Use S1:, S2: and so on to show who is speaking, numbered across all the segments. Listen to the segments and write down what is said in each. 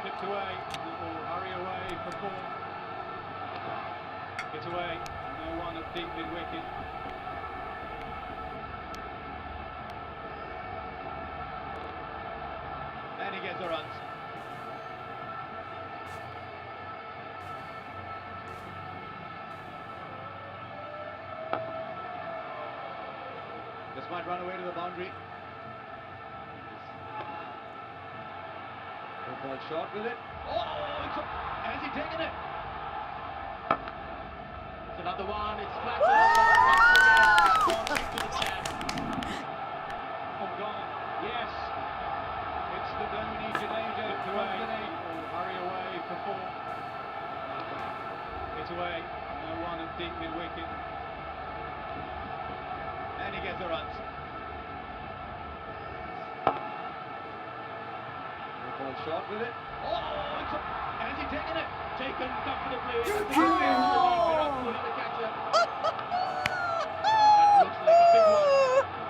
S1: Flipped away. Or hurry away for four. Get away. No one at deep mid wicket. And he gets the runs. This might run away to the boundary. Good ball shot with it. Oh, has he taken it? It's another one. It's flat. Oh, gone. Yes. It's the Dhoni Jadeja to away. Hurry away for four. It's away. No one at deep mid wicket. And he gets the runs. Good ball shot with it. Oh, has he taken it? Taken comfortably. Virat Kohli the catcher. That looks like a big one.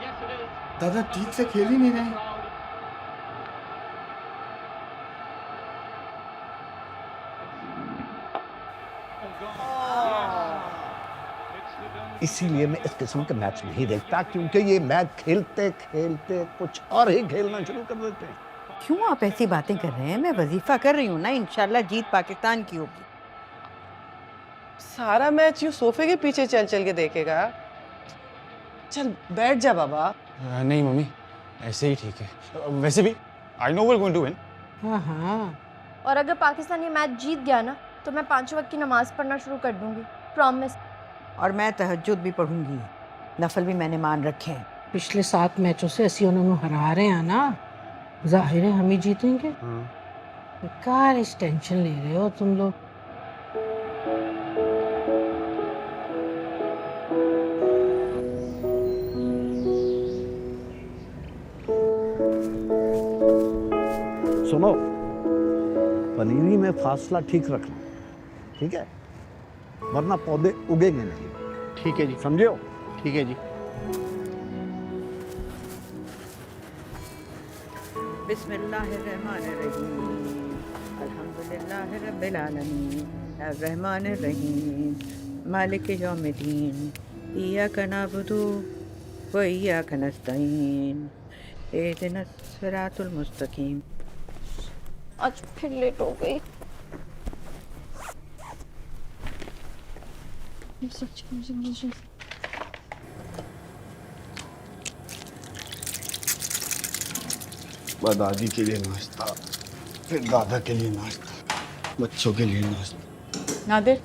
S1: Yes, it is.
S2: दादा ठीक से खेल ही नहीं रहे।
S3: इसीलिए मैं इस किस्म के मैच नहीं देखता, क्योंकि ये मैच खेलते खेलते कुछ और ही खेलना शुरू कर देते हैं।
S4: क्यों आप ऐसी बातें कर रहे हैं? मैं वजीफा कर रही हूँ ना, इंशाल्लाह जीत पाकिस्तान की होगी।
S5: सारा मैच यूं सोफे के पीछे चल चल के देखेगा? चल बैठ जा बाबा।
S6: नहीं मम्मी, ऐसे ही ठीक है। वैसे भी I know we are going to win.
S4: हाँ हाँ।
S7: और अगर पाकिस्तान ये मैच जीत गया ना, तो मैं 5 वक्त की नमाज पढ़ना शुरू कर दूंगी, प्रॉमिस।
S4: और मैं तहज्जुद भी पढ़ूंगी, नफल भी मैंने मान रखे हैं।
S8: पिछले 7 मैचों से असी उन्होंने हरा रहे हैं ना, जाहिर है हम ही जीतेंगे। बेकार इस टेंशन ले रहे हो तुम लोग।
S3: सुनो, पनीरी में फासला ठीक रखना, ठीक है? वरना पौधे उगेंगे नहीं।
S2: ठीक है जी,
S3: समझे हो?
S2: ठीक है जी।
S4: बिस्मिल्लाहिर्रहमानिर्रहीम, अल्हम्दुलिल्लाहि रब्बिल आलमीन, अर्रहमानिर्रहीम, मालिक यौमिद्दीन, इय्याका नअबुदु व इय्याका नस्तईन, इहदिनस सिरातुल मुस्तकीम।
S7: आज फिर लेट हो गई।
S2: दादी के लिए नाश्ता, फिर दादा के लिए नाश्ता, बच्चों के लिए नाश्ता।
S5: नादिर,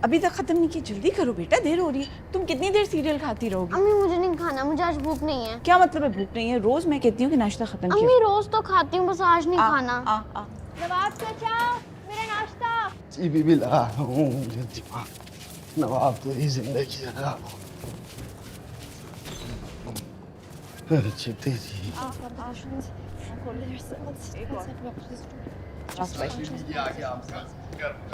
S5: अभी तक खत्म नहीं की, जल्दी करो बेटा, देर हो रही है। तुम कितनी देर सीरियल खाती रहोगी?
S7: अम्मी मुझे नहीं खाना, मुझे आज भूख नहीं है।
S5: क्या मतलब है भूख नहीं है? रोज मैं कहती हूँ कि नाश्ता खत्म किया।
S7: अम्मी रोज तो खाती हूँ, बस आज नहीं खाना।
S5: आ।
S7: नवाब चाचा, मेरा नाश्ता।
S2: जी बीबी ला रहा हूँ, नवाब तेरी जिंदगी है। अच्छी जी।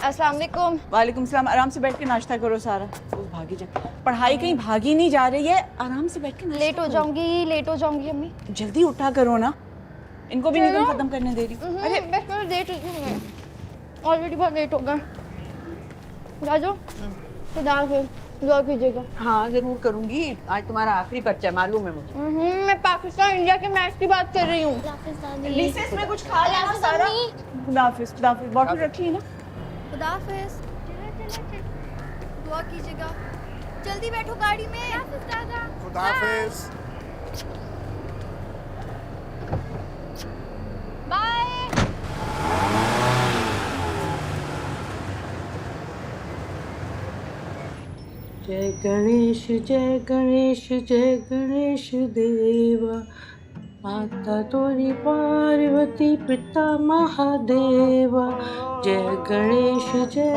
S7: अस्सलाम वालेकुम।
S5: वालेकुम सलाम। आराम से बैठ के नाश्ता करो सारा। भागी जा, पढ़ाई कहीं भागी नहीं जा रही है, आराम से बैठ के नाश्ता
S7: लेट हो जाऊंगी, लेट हो जाऊंगी अम्मी।
S5: जल्दी उठा करो ना, इनको भी नहीं तुम खत्म करने दे रही।
S7: अरे मैं लेट हो गई, ऑलरेडी बहुत लेट हो गए। राजू, खुदा हाफिज़, दुआ कीजिएगा।
S4: हाँ जरूर करूँगी, आज तुम्हारा आखिरी पर्चा मालूम है मुझे।
S7: मैं पाकिस्तान इंडिया के मैच की बात कर रही हूँ।
S5: रिसेस में कुछ खा लेना सारा। खुदा हाफिज़, खुदा हाफिज़। बॉटल रखी है ना?
S7: खुदा हाफिज़, दुआ कीजिएगा। जल्दी बैठो गाड़ी में।
S2: खुदा हाफिज़।
S7: बाय।
S8: जय गणेश जय गणेश जय गणेश देवा, माता तोरी पार्वती पिता महादेवा। जय गणेश जय।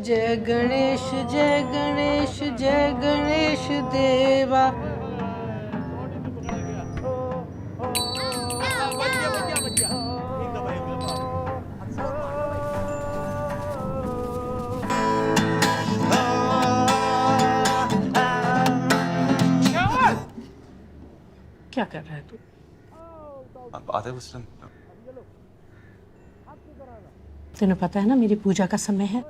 S8: जय गणेश जय गणेश जय गणेश देवा। क्या कर रहा है तू?
S6: आते हुए
S8: तेने पता है ना मेरी पूजा का समय है।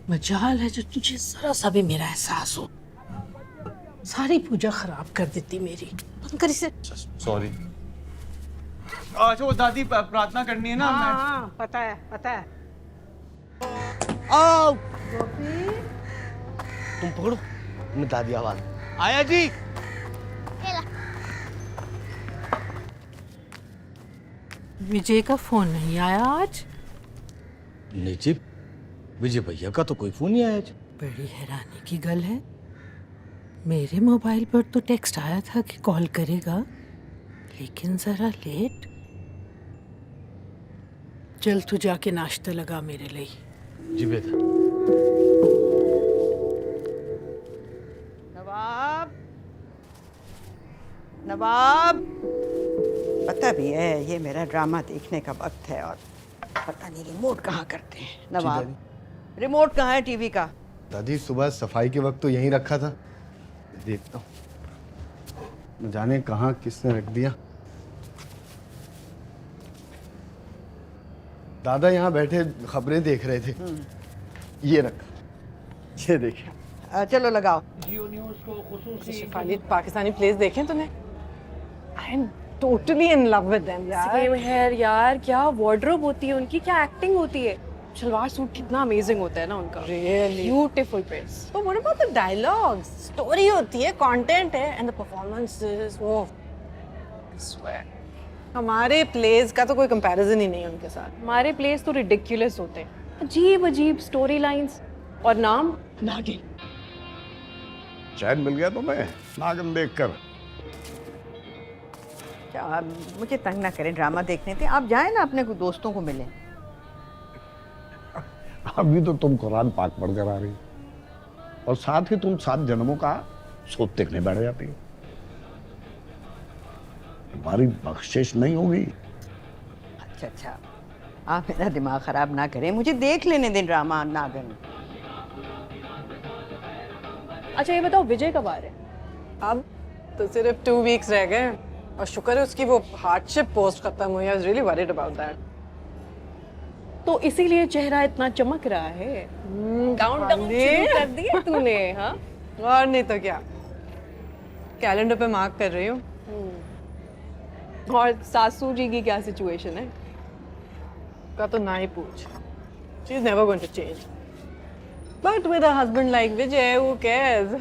S8: मजाल है जो तुझे जरा सा भी मेरा एहसास हो। सारी पूजा खराब कर देती मेरी। बंद कर इसे।
S6: सॉरी। अच्छा वो दादी प्रार्थना करनी है ना।
S8: हाँ, पता है पता है।
S2: आओ तुम पकड़ो, मैं दादी आवाज आया जी।
S8: विजय का फोन नहीं आया आज।
S2: नहीं जी, विजय भैया का तो कोई फोन नहीं आया आज।
S8: बड़ी हैरानी की गल है। मेरे मोबाइल पर तो टेक्स्ट आया था कि कॉल करेगा, लेकिन जरा लेट। चल तू जाके नाश्ता लगा मेरे लिए।
S2: जी बेटा।
S4: नवाब, नवाब, पता भी है ये मेरा ड्रामा देखने का वक्त है और पता नहीं रिमोट कहाँ करते हैं। नवाब, रिमोट कहाँ है टीवी का?
S2: दादी सुबह सफाई के वक्त तो यहीं रखा था, देखता हूँ न जाने कहाँ किसने रख दिया। दादा यहाँ बैठे खबरें देख रहे थे, ये रखा, ये देखिए।
S4: चलो लगाओ।
S5: खालिद पाकिस्तानी प्लेस देखे तूने? I am totally in love with them यार।
S9: सेम हेयर यार, क्या वार्डरोब होती है उनकी, क्या एक्टिंग होती है। सलवार सूट कितना अमेजिंग होता है ना उनका।
S5: Really?
S9: Beautiful dress.
S5: But what about the dialogues? Story होती है, कंटेंट है, and the performances. Oh, I swear. हमारे प्लेस का तो कोई कंपैरिजन ही नहीं है उनके साथ।
S9: हमारे प्लेस तो रिडिकुलस होते हैं, अजीब अजीब स्टोरी लाइंस और नाम नागिन।
S3: चैन मिल गया तुम्हें नागिन देखकर?
S4: क्या आप मुझे तंग ना करें, ड्रामा देखने थे। आप जाएं ना अपने दोस्तों को मिलें।
S3: अभी तो तुम कुरान पाक पढ़ कर आ रही और साथ ही तुम 7 जन्मों का सोच देखने बैठ जाती हो। तुम्हारी बख्शिश नहीं होगी।
S4: अच्छा अच्छा, आप मेरा दिमाग खराब ना करें, मुझे देख लेने दें ड्रामा नागिन।
S9: अच्छा ये बताओ विजय कब आ रहे हैं?
S5: अब तो सिर्फ 2 वीक्स रह गए और शुक्र है उसकी वो हार्डशिप पोस्ट खत्म हुई। I was really worried about that.
S9: तो इसीलिए चेहरा इतना चमक रहा है। काउंटडाउन शुरू कर दिया तूने? हाँ,
S5: और नहीं तो क्या, कैलेंडर पे मार्क कर रही हूँ।
S9: और सासू जी की क्या सिचुएशन है?
S5: का तो ना ही पूछ। She is never going to change, but with a husband like Vijay who cares.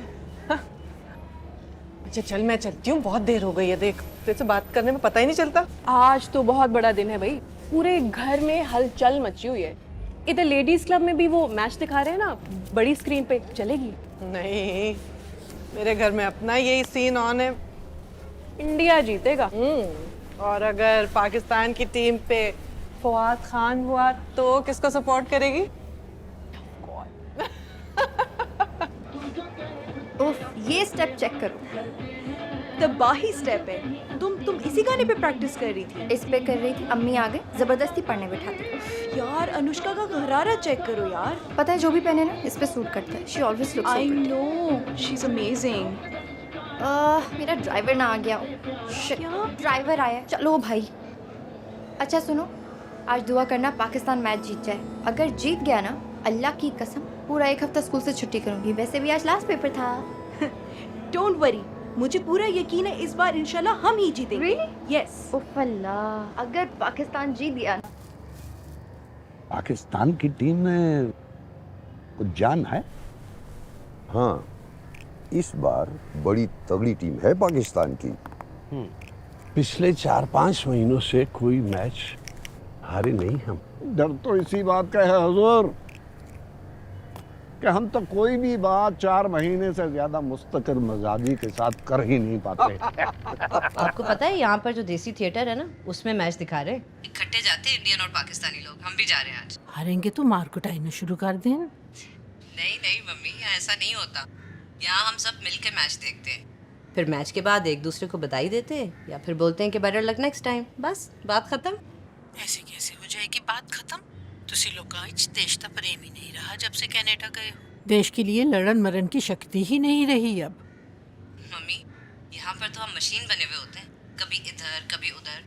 S5: अच्छा चल मैं चलती हूँ, बहुत देर हो गई है। देख तेरे से बात करने में पता ही नहीं चलता।
S9: आज तो बहुत बड़ा दिन है भाई, पूरे घर में हलचल मची हुई है। इधर लेडीज क्लब में भी वो मैच दिखा रहे हैं ना बड़ी स्क्रीन पे, चलेगी?
S5: नहीं, मेरे घर में अपना यही सीन ऑन है।
S9: इंडिया जीतेगा।
S5: और अगर पाकिस्तान की टीम पे फवाद खान हुआ तो किसको सपोर्ट करेगी?
S10: उफ, ये स्टेप चेक करो, तबाही स्टेप है। तुम इसी गाने पे प्रैक्टिस कर रही थी?
S7: इस पे कर रही थी, अम्मी आ गए, जबरदस्ती पढ़ने बिठा दी।
S10: यार अनुष्का का घरारा चेक करो यार।
S7: पता है जो भी पहने ना इस पे सूट करता है। She always looks
S10: I know, she is amazing.
S7: मेरा ड्राइवर ना आ गया। Shit, ड्राइवर आया। चलो भाई। अच्छा सुनो, आज दुआ करना पाकिस्तान मैच जीत जाए। अगर जीत गया ना, अल्लाह की कसम पूरा 1 हफ्ता स्कूल से छुट्टी करूंगी। वैसे भी आज लास्ट पेपर था।
S10: डोंट वरी, मुझे पूरा यकीन है इस बार इंशाल्लाह हम ही जीतेंगे। यस।
S7: उफ अल्लाह, अगर पाकिस्तान जीत गया ना।
S3: पाकिस्तान की टीम में कुछ जान है?
S11: हाँ, इस बार बड़ी तगड़ी टीम है पाकिस्तान की।
S3: पिछले 4-5 महीनों से कोई मैच हारे नहीं हम। डर तो इसी बात का है हुजूर कि हम तो कोई भी बात 4 महीने से ज्यादा मुस्तकिल मिजाजी के साथ कर ही नहीं पाते।
S12: आपको पता है यहाँ पर जो देसी थिएटर है ना, उसमें मैच दिखा रहे। इकट्ठे जाते हैं इंडियन और पाकिस्तानी लोग। हम भी जा रहे हैं आज।
S8: हारेंगे तो मार कुटाई शुरू कर दें।
S12: नहीं नहीं मम्मी, यहाँ ऐसा नहीं होता। यहाँ हम सब मिलकर मैच देखते हैं, फिर मैच के बाद एक दूसरे को बधाई देते हैं या फिर बोलते हैं कि बेटर लक नेक्स्ट टाइम। बस बात खत्म।
S8: ऐसे कैसे हो जाएगी बात खत्म? तुसी लोग देश का प्रेम ही नहीं रहा जब से कनाडा गए हो। देश के लिए लड़न मरन की शक्ति ही नहीं रही अब।
S12: मम्मी, यहाँ यहाँ पर तो हम मशीन बने हुए होते हैं, कभी इधर कभी उधर,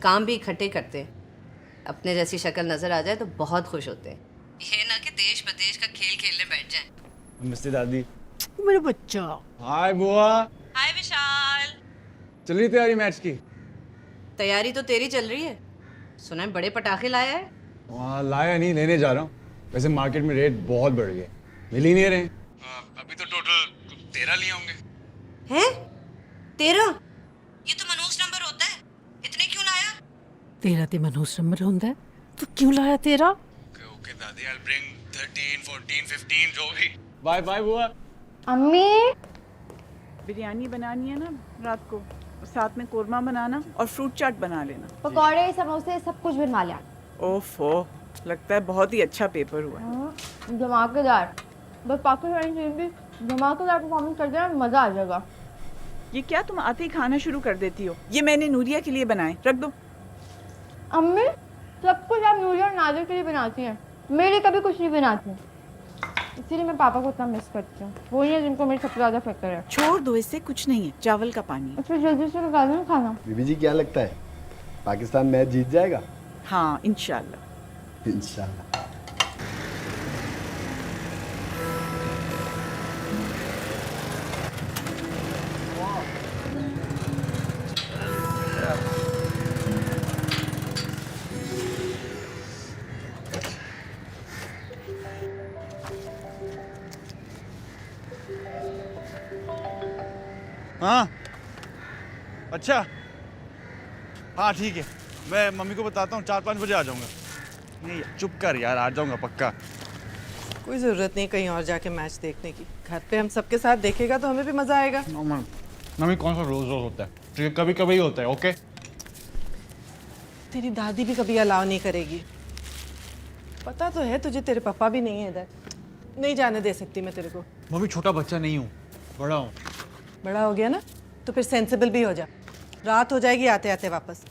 S12: काम भी इकट्ठे करते हैं। अपने जैसी शक्ल नजर आ जाए तो बहुत खुश होते हैं। ये ना कि देश प्रदेश का खेल खेलने बैठ जाए।
S6: नमस्ते दादी।
S8: मेरा बच्चा।
S6: हाय बुआ।
S12: हाय विशाल।
S6: चल रही तैयारी मैच की?
S12: तैयारी तो तेरी चल रही है, सुना है बड़े पटाखे लाया है।
S6: वहाँ लाया नहीं, लेने जा रहा हूँ। वैसे मार्केट में रेट बहुत बढ़ गए, मिल ही नहीं रहे। अभी तो टोटल 13 लिए होंगे।
S12: हैं? 13? ये तो मनहूस नंबर होता है, इतने क्यों लाया?
S8: तेरा ते मनहूस नंबर होता है तो क्यों लाया तेरा?
S6: ओके दादी, I'll bring 13, 14, 15 जो भी। बाय बाय बुआ।
S7: अम्मी
S4: बिरयानी बनानी है ना रात को, साथ में कोरमा बनाना और फ्रूट चाट बना लेना।
S7: पकौड़े समोसे सब कुछ बनवा लिया।
S4: ओफो, लगता है बहुत ही अच्छा पेपर हुआ।
S7: धमाकेदार, बस पाकिस्तानी टीम भी धमाकेदार परफॉर्मेंस कर देना, मजा आ जाएगा।
S4: ये क्या तुम आते ही खाना शुरू कर देती हो? ये मैंने नूरिया के लिए बनाए, रख दो।
S7: अम्मी सब कुछ आप नूरिया और नादिर के लिए बनाती हैं, मेरे लिए कभी कुछ नहीं बनाती। इसीलिए मैं पापा को इतना मिस करती हूँ, वो ही है जिनको मेरी सबसे ज्यादा फिक्र है।
S4: छोड़ दो, इससे कुछ नहीं है, चावल का पानी।
S7: अच्छा जल्दी से निकाल दो ना खाना।
S2: बीबी जी क्या लगता है, पाकिस्तान मैच जीत जाएगा?
S4: हाँ इंशाल्लाह।
S2: इंशाल्लाह।
S6: हाँ अच्छा, हाँ ठीक है, मैं मम्मी को बताता हूँ 4-5 बजे आ जाऊँगा। नहीं चुप कर यार, आ जाऊँगा पक्का।
S5: कोई ज़रूरत नहीं कहीं और जाके मैच देखने की, घर पे हम सबके साथ देखेगा तो हमें भी मज़ा आएगा।
S6: मम्मी कौन सा रोज रोज होता है, ठीक कभी कभी होता है। ओके
S5: तेरी दादी भी कभी अलाउ नहीं करेगी, पता तो है तुझे, तेरे पापा भी नहीं है इधर, नहीं जाने दे सकती मैं तेरे को।
S6: मम्मी छोटा बच्चा नहीं हूँ, बड़ा हूँ।
S5: बड़ा हो गया ना तो फिर सेंसिबल भी हो जा, रात हो जाएगी आते आते वापस।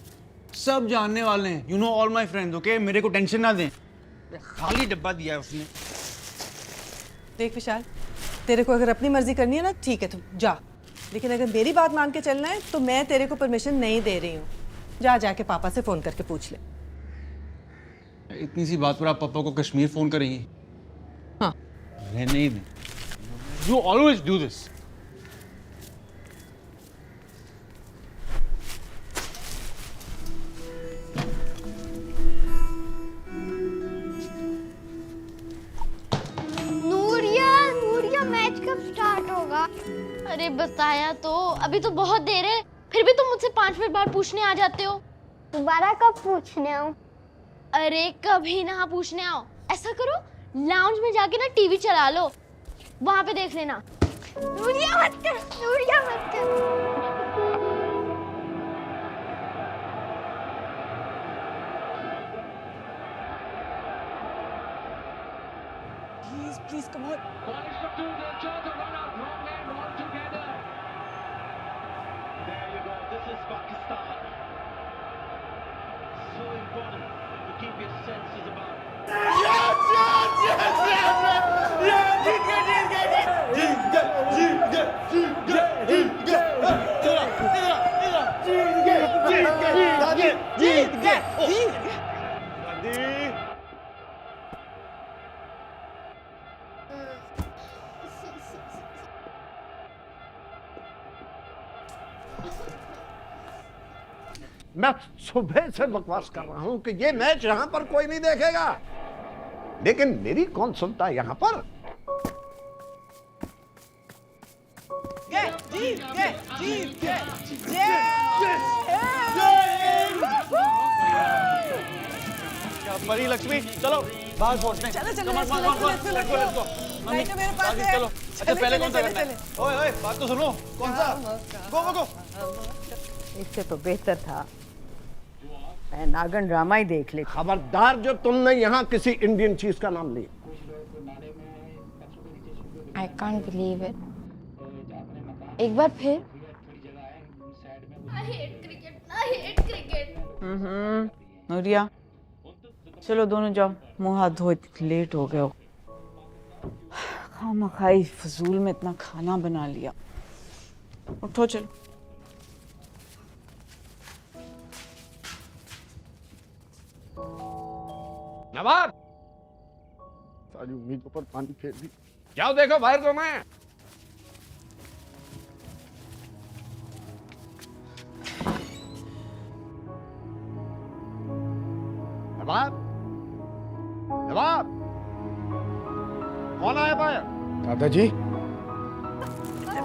S6: सब जानने वाले हैं, you know all my friends, okay? मेरे को टेंशन ना दें, खाली डब्बा दिया है उसने।
S5: देख विशाल, तेरे को अगर अपनी मर्जी करनी है ना ठीक है, तुम जा, लेकिन अगर मेरी बात मान के चलना है तो मैं तेरे को परमिशन नहीं दे रही हूँ। जा जाके पापा से फ़ोन करके पूछ ले।
S6: इतनी सी बात पर आप पापा को कश्मीर फोन करेंगी?
S5: हाँ।
S6: नहीं, you always do this.
S7: Match कब स्टार्ट होगा? अरे बताया तो, अभी तो बहुत देर है, फिर भी तुम मुझसे 5 मिनट बाद पूछने आ जाते हो। दोबारा कब पूछने आऊं? अरे कभी ना पूछने आओ, ऐसा करो लाउंज में जाके ना टीवी चला लो, वहां पे देख लेना। नूरिया मत कर, नूरिया मत कर।
S5: Please come on.
S1: There you go. This is Pakistan. So important to keep your senses about.
S3: मैं सुबह से बकवास कर रहा हूं कि ये मैच यहां पर कोई नहीं देखेगा, लेकिन मेरी कौन सुनता है यहां पर।
S6: परी लक्ष्मी चलो बाहर पहुंचने।
S5: चलो
S6: अच्छा पहले कौन सा करना है? ओए बात तो सुनो, कौन सा? गो
S4: इससे तो बेहतर था मैं नागन ड्रामा ही देख ले।
S3: खबरदार जो तुमने यहाँ किसी इंडियन चीज का नाम लिया।
S7: I can't believe it. एक बार फिर। I hate cricket.
S4: नूरिया चलो दोनों जाओ, मुंह हाथ धो, लेट हो गए हो। खामखाई फजूल में इतना खाना बना लिया। उठो चलो।
S3: नवाब,
S2: सारी उम्मीदों पर पानी फेर दी।
S3: जाओ देखो बाहर कौन है।
S2: नवाब, नवाब, कौन आया बाहर? दादाजी।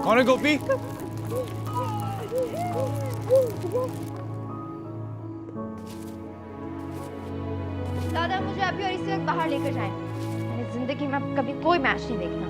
S6: कौन है गोपी?
S7: दादा मुझे अभी और इसी वक्त बाहर लेकर जाएं। मैंने जिंदगी में अब कभी कोई मैच नहीं देखना।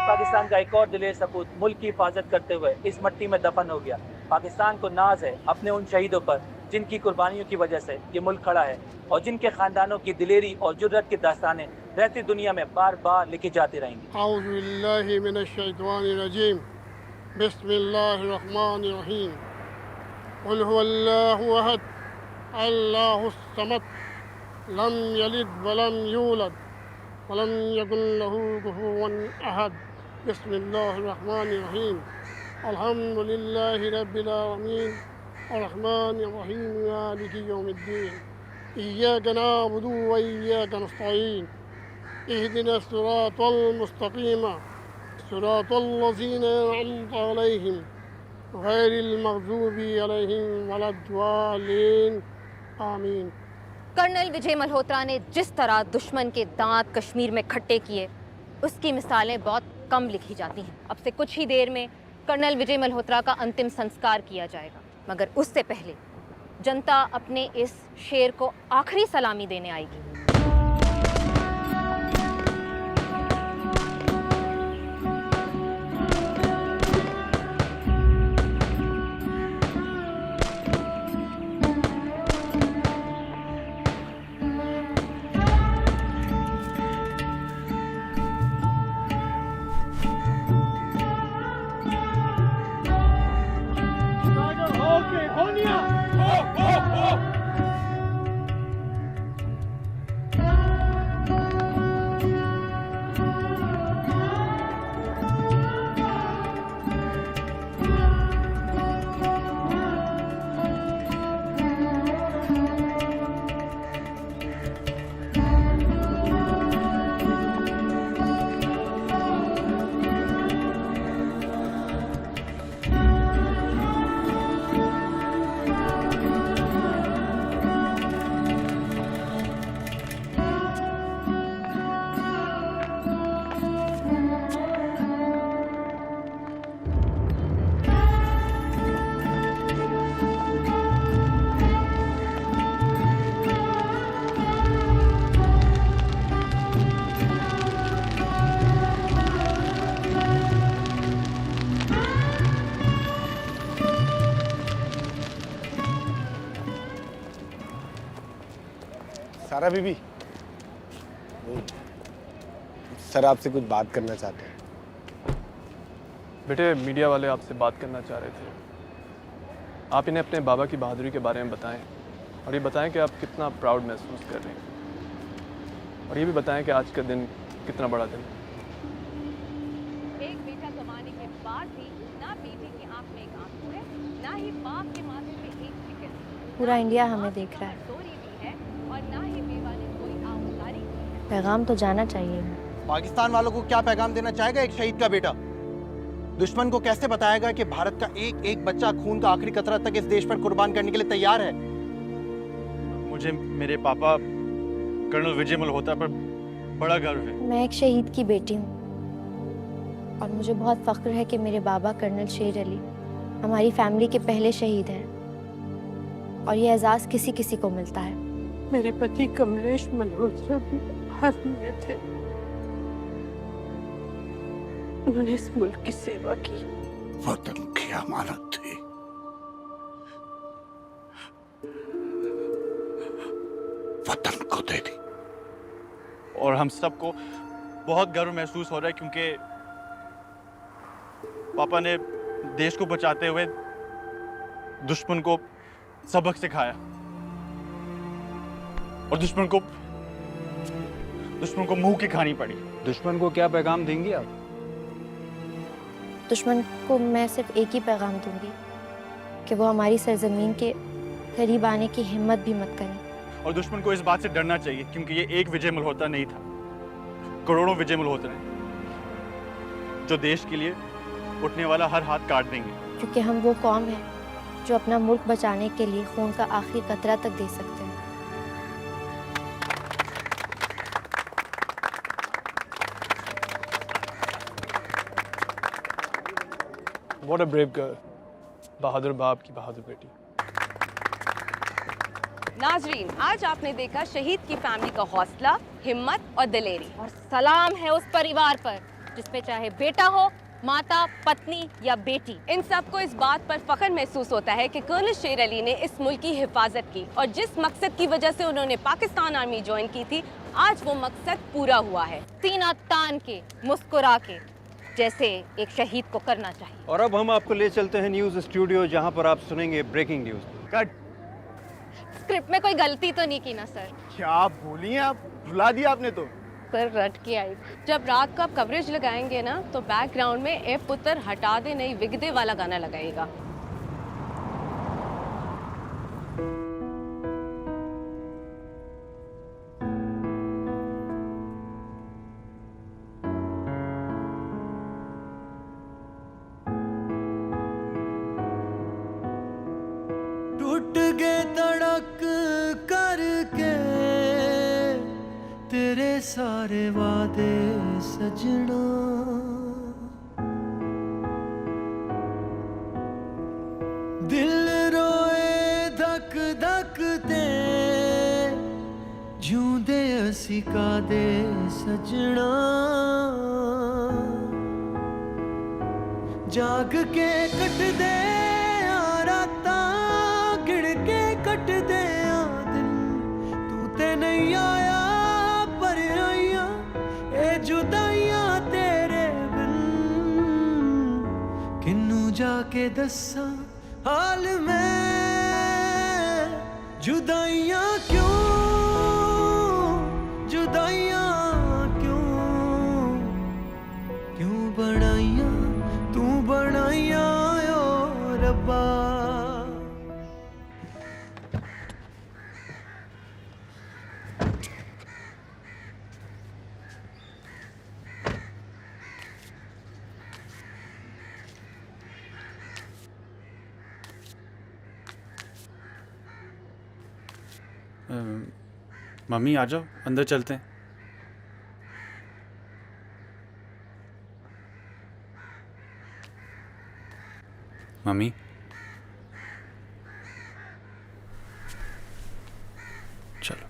S13: पाकिस्तान का एक और दिलेर सपूत मुल्क की हिफाजत करते हुए इस मिट्टी में दफन हो गया। पाकिस्तान को नाज है अपने उन शहीदों पर जिनकी कुर्बानियों की वजह से ये मुल्क खड़ा है और जिनके खानदानों की दिलेरी और जुर्रत की दास्तानें रहती दुनिया में बार बार लिखी जाती रहेंगी।
S2: बिस्मिल्लाहिर्रहमानिर्रहीम। कुल हुवल्लाहु अहद, अल्लाहुस समद, लम यलिद वलम यूलद वलम यकुन लहू कुफुवन अहद। बिस्मिल्लाहिर्रहमानिर्रहीम। अल्हम्दुलिल्लाहि रब्बिल आलमीन अर्रहमानिर्रहीम मालिकि यौमिद्दीन। इय्याका नअबुदु व इय्याका नस्तईन। इहदिनस सिरातल मुस्तकीम सिरातल लज़ीना अनअमत अलैहिम गैरिल मग़ज़ूबि अलैहिम वलद्दालिन। आमीन।
S7: कर्नल विजय मल्होत्रा ने जिस तरह दुश्मन के दांत कश्मीर में खट्टे किए उसकी मिसालें बहुत कम लिखी जाती हैं। अब से कुछ ही देर में कर्नल विजय मल्होत्रा का अंतिम संस्कार किया जाएगा, मगर उससे पहले जनता अपने इस शेर को आखिरी सलामी देने आएगी।
S2: सारा बीबी, सर आपसे कुछ बात करना चाहते हैं।
S14: बेटे, मीडिया वाले आपसे बात करना चाह रहे थे। आप इन्हें अपने बाबा की बहादुरी के बारे में बताएं और ये बताएं कि आप कितना प्राउड महसूस कर रहे हैं, और ये भी बताएं कि आज का दिन कितना बड़ा दिन है।
S9: एक बेटा कमाने के बाद भी ना बेटी की आंख में एक आंसू है, ना ही बाप के माथे पे एक फिक्र।
S7: पूरा इंडिया हमें देख रहा है।
S9: चोरी भी है और ना ही बेवा ने कोई आमदारी की है।
S7: पैगाम तो जाना चाहिए।
S15: पाकिस्तान वालों को क्या पैगाम देना चाहेगा एक शहीद का बेटा? दुश्मन को कैसे बताएगा कि भारत का एक एक बच्चा खून का आखिरी कतरा तक इस देश पर कुर्बान करने के लिए तैयार है?
S6: मुझे मेरे पापा कर्नल विजय मल्होत्रा पर बड़ा गर्व है।
S7: मैं एक शहीद की बेटी हूँ और मुझे बहुत फख्र है कि मेरे बाबा कर्नल शेर अली हमारी फैमिली के पहले शहीद हैं, और ये एजाज़ किसी किसी को मिलता है।
S8: मेरे पति कमलेश मल्होत्रा भी आर्मी में थे। उन्होंने इस मुल्क की सेवा की।
S3: वतन की अमानत थी। वतन को दे दी।
S6: और हम सबको बहुत गर्व महसूस हो रहा है क्योंकि पापा ने देश को बचाते हुए दुश्मन को सबक सिखाया, और दुश्मन को मुंह की खानी पड़ी।
S2: दुश्मन को क्या पैगाम देंगे आप?
S7: दुश्मन को मैं सिर्फ एक ही पैगाम दूंगी कि वो हमारी सरजमीन के करीब आने की हिम्मत भी मत करें।
S6: और दुश्मन को इस बात से डरना चाहिए क्योंकि ये एक विजय मल्होत्रा नहीं था, करोड़ों विजय मल्होत्रा हैं जो देश के लिए उठने वाला हर हाथ काट देंगे।
S7: क्योंकि हम वो कौम है जो अपना मुल्क बचाने के लिए खून का आखिरी कतरा तक दे सकते हैं।
S14: What a brave girl. बहादुर बाप की बहादुर बेटी।
S9: नाजरीन, आज आपने देखा शहीद की फैमिली का हौसला, हिम्मत और दिलेरी, और सलाम है उस परिवार पर जिसपे चाहे बेटा हो, माता, पत्नी या बेटी, इन सबको इस बात पर फख्र महसूस होता है कि कर्नल शेर अली ने इस मुल्क की हिफाजत की, और जिस मकसद की वजह से उन्होंने पाकिस्तान आर्मी ज्वाइन की थी, आज वो मकसद पूरा हुआ है। सीना तान के, मुस्कुरा के, जैसे एक शहीद को करना चाहिए।
S16: और अब हम आपको ले चलते हैं न्यूज़ स्टूडियो, जहां पर आप सुनेंगे ब्रेकिंग न्यूज़।
S2: कट।
S9: स्क्रिप्ट में कोई गलती तो नहीं की ना सर?
S2: क्या बोली हैं आप? रुला दिया आपने तो।
S9: सर रट के आई। जब रात को आप कवरेज लगाएंगे ना तो बैकग्राउंड में ए पुत्र हटा दे नहीं विगदे वाला गाना लगाएगा।
S17: टूट गए तड़क करके तेरे सारे वादे सजना, दिल रोए धक धक ते जूंदे असी का दे सजना, जाग के कट दे राता गिड़ के कट दे दिन, तू ते नहीं आया पर आइया ए जुदाइयां तेरे बिन, किन्नू जाके दसा हाल में जुदाइयां क्यों, जुदाइयां क्यों, क्यों बनाइयां तू बनाइयां ओ रब्बा।
S6: मम्मी आ जाओ, अंदर चलते हैं। मम्मी, चलो।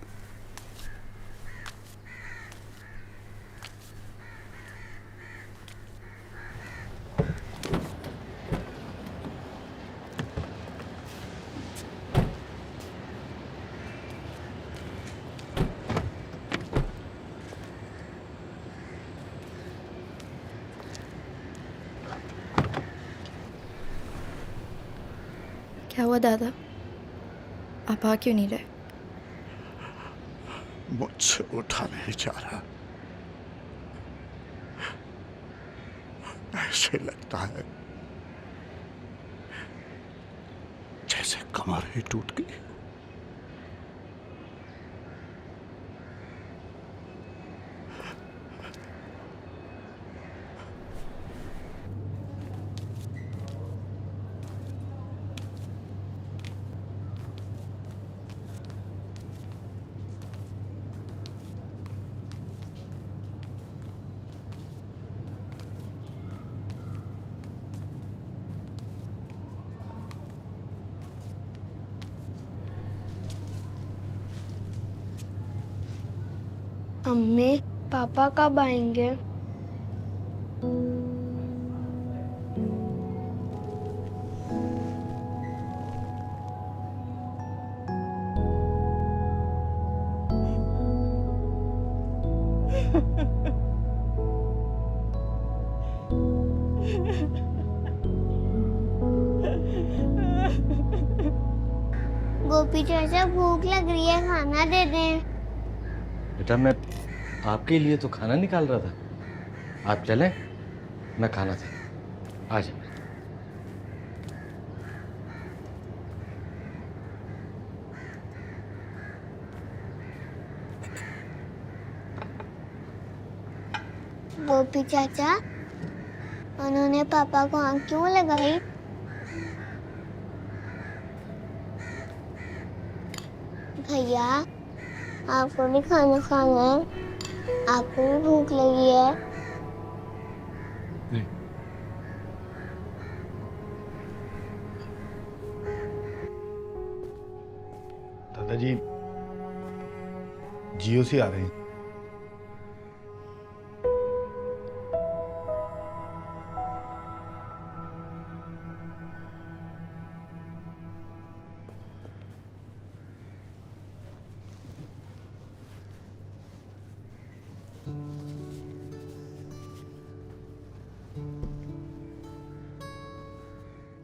S7: क्या हुआ दादा? आप आ क्यों नहीं रहे?
S3: मुझसे उठा नहीं जा रहा। ऐसे लगता है जैसे कमर ही टूट गई।
S18: अम्मी, पापा कब आएंगे? गोपी चाचा, भूख लग रही है, खाना दे दें।
S19: बेटा, मैं आपके लिए तो खाना निकाल रहा था। आप चलें, मैं खाना था। आ जाए।
S18: गोपी चाचा, उन्होंने पापा को आँख क्यों लगाई? भैया, आपको भी खाना खाना है? आपको भी भूख लगी है?
S2: नहीं। दादाजी जियो से आ रहे हैं।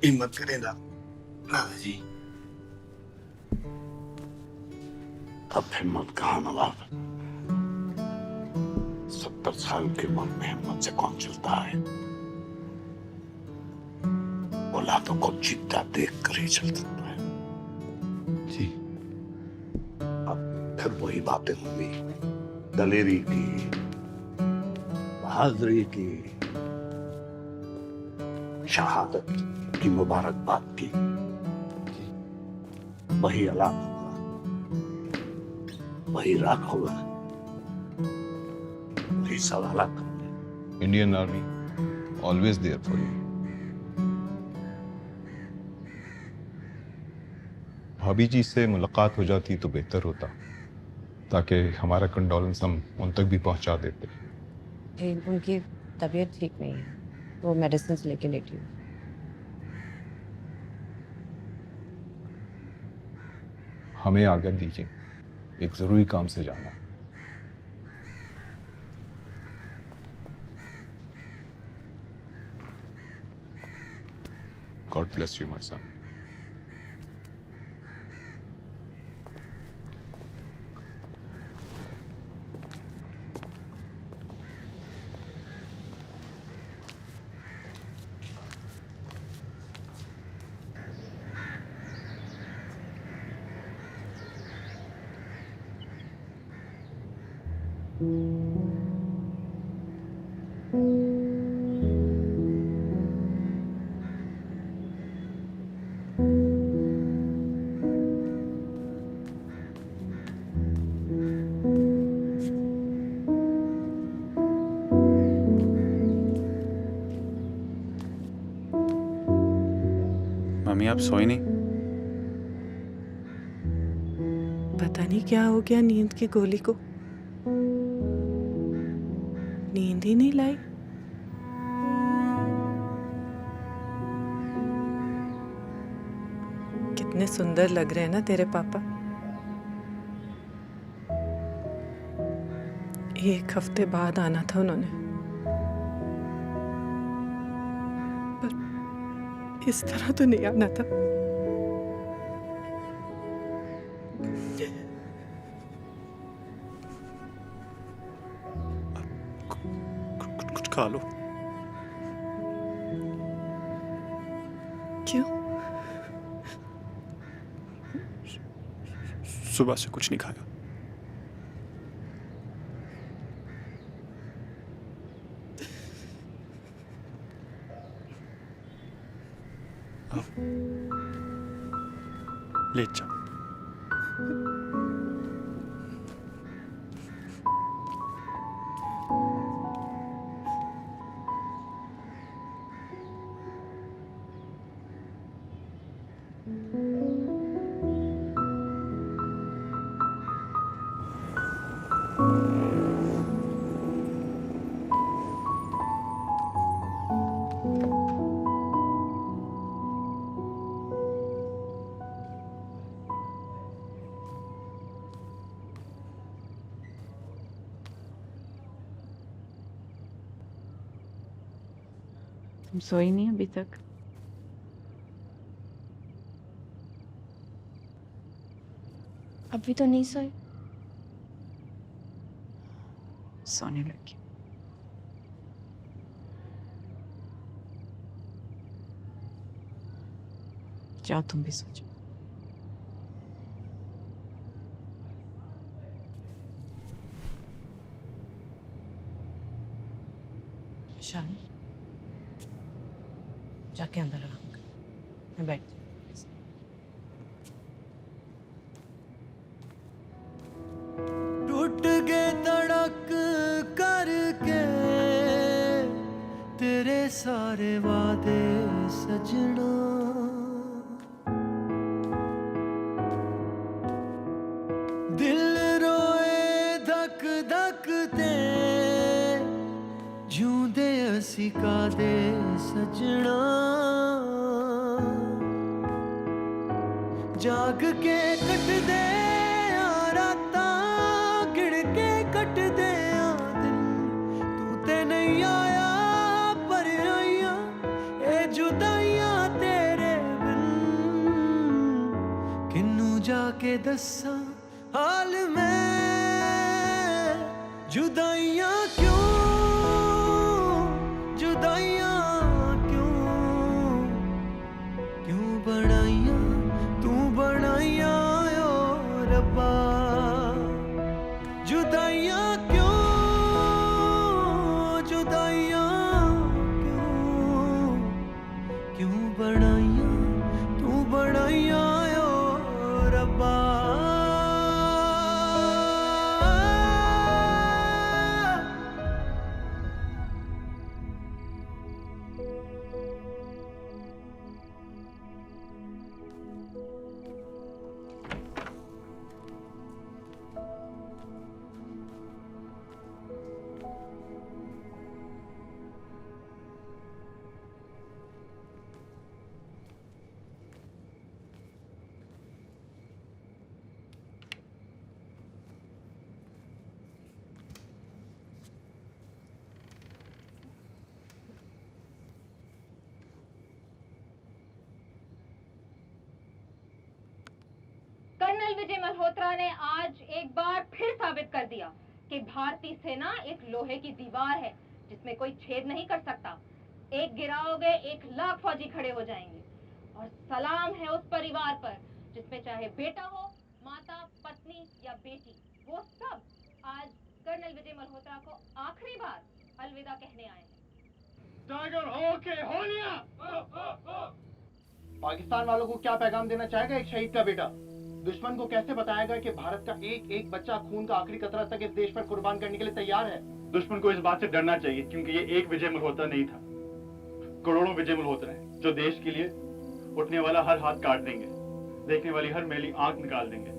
S2: हिम्मत करें दादाजी।
S3: अब हिम्मत कहाँ नवाब? 70 साल की उम्र में हिम्मत से कौन चलता है? औलादों को जीता देख कर ही चल सकता है। जी। अब फिर वही बातें होंगी, दलेरी की, बहादुरी की, शहादत की मुबारकबाद की। वही अलाम होगा, वही राग होगा, वही सवालात होंगे।
S20: Indian army always there for you. भाभी जी से मुलाकात हो जाती तो बेहतर होता, ताकि हमारा कंडोलेंस हम उन तक भी पहुंचा देते।
S12: उनकी तबीयत ठीक नहीं है, वो मेडिसिन लेके लेटी हूँ।
S20: हमें आज्ञा दीजिए, एक जरूरी काम से जाना। God bless you my son.
S6: Mummy, आप सोई नहीं?
S5: पता नहीं क्या हो गया नींद की गोली को, नींद ही नहीं लाई। कितने सुंदर लग रहे हैं ना तेरे पापा। एक हफ्ते बाद आना था उन्होंने, पर इस तरह तो नहीं आना था।
S6: खा लो।
S10: क्यों?
S6: सुबह से कुछ नहीं खाया। लेट जाओ।
S10: तुम सोई नहीं अभी तक?
S7: अभी तो नहीं सोई।
S10: सोने लगी। जाओ तुम भी सो जाओ।
S8: शान, जाके अंदर आराम कर। मैं बैठ
S17: टूट गए तड़क करके तेरे सारे वादे सजना, दिल रोए धक धक ते जूंदे असी का दे सजना, जाग के कट दे राता गिड़ के कट दे दिन, तू ते नहीं आया पर आइया ए जुदाइयां तेरे बिन, किन्नू जाके दसा हाल में जुदाइयां क्यों, जुदाइयां क्यों, क्यों बनाइया तू बनाइया ओ रब्बा, जुदाइयां क्यों, जुदाइयां क्यों, क्यों बनाइया तू बनाइया ओ रब्बा।
S9: कर्नल विजय मल्होत्रा ने आज एक बार फिर साबित कर दिया कि भारतीय सेना एक लोहे की दीवार है जिसमें कोई छेद नहीं कर सकता। एक गिराओगे 1,00,000 फौजी खड़े हो जाएंगे। और सलाम है उस परिवार पर जिसमें चाहे बेटा हो, माता, पत्नी या बेटी, वो सब आज कर्नल विजय मल्होत्रा को आखिरी बार अलविदा कहने आए हैं।
S15: टाइगर हो के होलिया। पाकिस्तान वालों को क्या पैगाम देना चाहेगा एक शहीद का बेटा? दुश्मन को कैसे बताएगा कि भारत का एक एक बच्चा खून का आखिरी कतरा तक इस देश पर कुर्बान करने के लिए तैयार है?
S6: दुश्मन को इस बात से डरना चाहिए क्योंकि ये एक विजय मल्होत्रा नहीं था, करोड़ों विजय मल्होत्रा हैं जो देश के लिए उठने वाला हर हाथ काट देंगे, देखने वाली हर मैली आंख निकाल देंगे।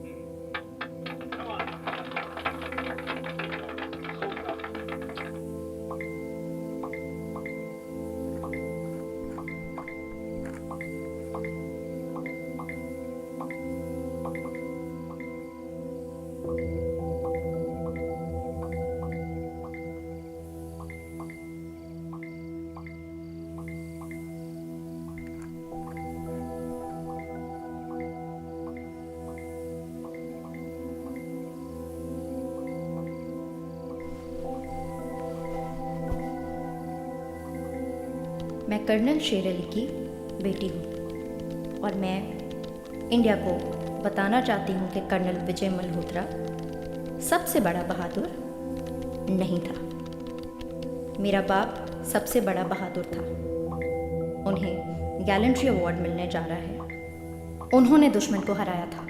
S7: कर्नल शेर अली की बेटी हूँ और मैं इंडिया को बताना चाहती हूँ कि कर्नल विजय मल्होत्रा सबसे बड़ा बहादुर नहीं था। मेरा बाप सबसे बड़ा बहादुर था। उन्हें गैलेंट्री अवार्ड मिलने जा रहा है। उन्होंने दुश्मन को हराया था।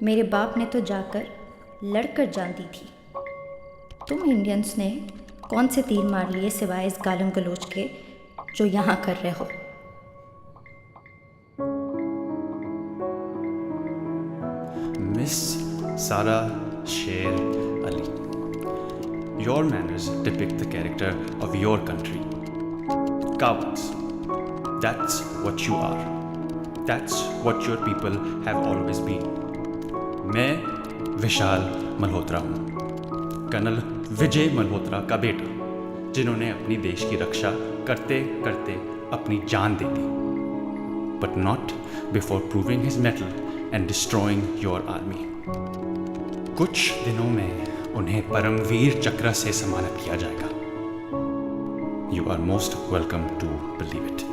S7: मेरे बाप ने तो जाकर लड़कर जान दी थी। तुम इंडियंस ने कौन से तीर मार लिए सिवाय इस गालम गलोच के जो यहाँ कर रहे हो।
S21: Miss Sara Sher Ali, your manners depict the character of your country. Cowards. That's what you are. That's what your people have always been. मैं विशाल मल्होत्रा हूँ, कर्नल विजय मल्होत्रा का बेटा, जिन्होंने अपनी देश की रक्षा करते करते अपनी जान दे दी, but not before proving his mettle and destroying your army. कुछ दिनों में उन्हें परमवीर चक्र से सम्मानित किया जाएगा. You are most welcome to believe it.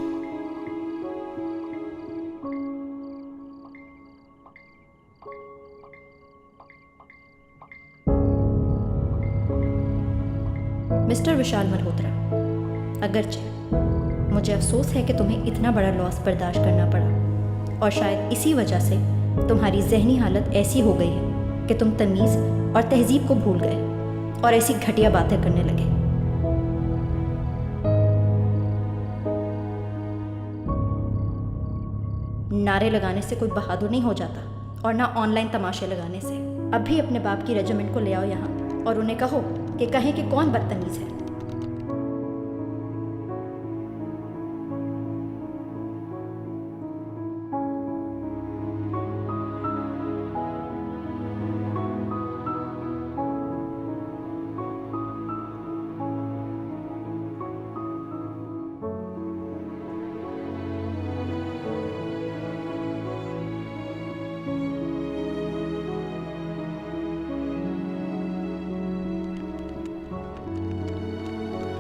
S7: Mister Vishal Malhotra, अगरचे मुझे अफसोस है कि तुम्हें इतना बड़ा लॉस बर्दाश्त करना पड़ा और शायद इसी वजह से तुम्हारी जहनी हालत ऐसी हो गई है कि तुम तमीज़ और तहजीब को भूल गए और ऐसी घटिया बातें करने लगे। नारे लगाने से कोई बहादुर नहीं हो जाता और ना ऑनलाइन तमाशे लगाने से। अब भी अपने बाप की रेजिमेंट को ले आओ यहाँ और उन्हें कहो कि कहें कि कौन बदतमीज है।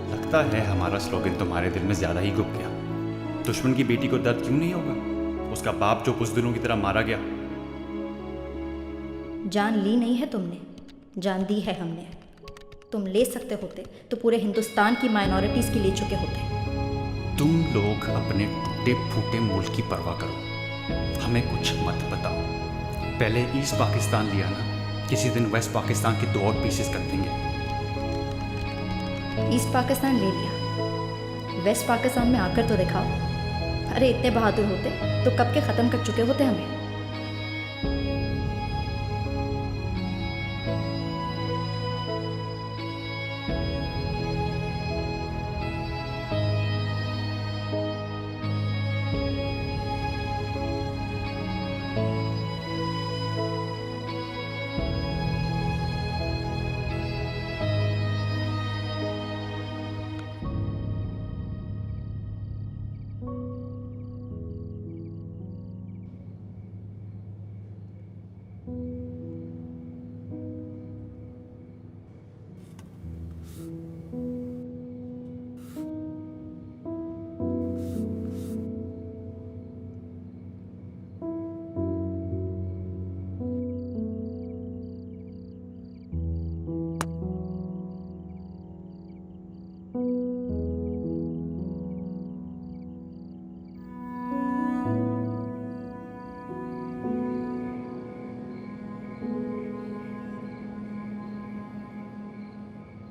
S21: लगता है हमारा स्लोगन तुम्हारे दिल में ज्यादा ही घुप गया। दुश्मन की बेटी को दर्द क्यों नहीं होगा? उसका बाप जो बुज़दिलों की तरह मारा गया।
S7: जान ली नहीं है तुमने, जान दी है हमने। तुम ले सकते होते तो पूरे हिंदुस्तान की माइनॉरिटीज की ले चुके होते।
S21: तुम लोग अपने टूटे फूटे मुल्क की परवाह करो, हमें कुछ मत बताओ। पहले ईस्ट पाकिस्तान लिया ना, किसी दिन वेस्ट पाकिस्तान के 2 और पीसेस कर देंगे।
S7: ईस्ट पाकिस्तान ले लिया, वेस्ट पाकिस्तान में आकर तो दिखाओ। अरे इतने बहादुर होते तो कब के ख़त्म कर चुके होते हमें।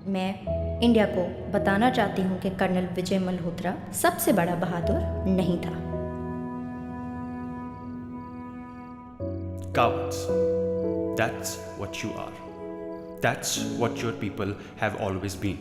S7: मैं इंडिया को बताना चाहती हूँ कि कर्नल विजय मल्होत्रा सबसे बड़ा बहादुर नहीं था।
S21: Cowards. That's what you are. That's what your people have always been.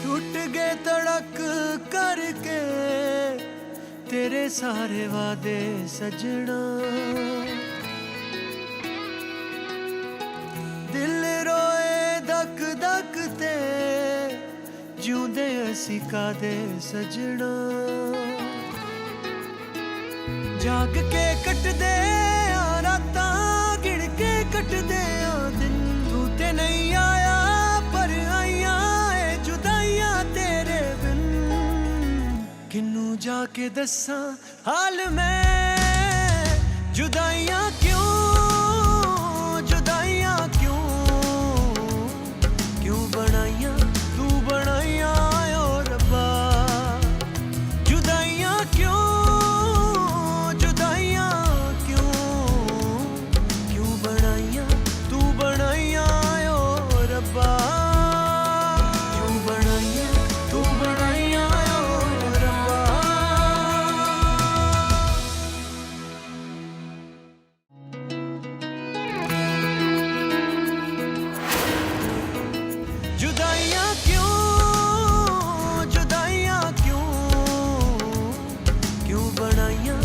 S17: टूट गए तड़क करके तेरे सारे वादे सजना, दिल रोए धक धक ते जिउंदे असी कादे सजना, जाग के कट दे रातां गिण के कट दे दिन, तू ते नहीं आया पर आइया जुदाइयां तेरे बिन, किन्नू जाके दस्सां हाल मैं, जुदाइयां क्यों, जुदाइयां क्यों, क्यों बनाइयां तू बनाइयां ओ रब्बा, जुदाइयां क्यों, जुदाइयां क्यों, क्यों बनाइयां तू बनाइयां ओ रब्बा, क्यों बनाइयां तू बनाइयां ओ रब्बा। जुदाइयां क्यों, जुदाइयां क्यों, क्यों बनाइयां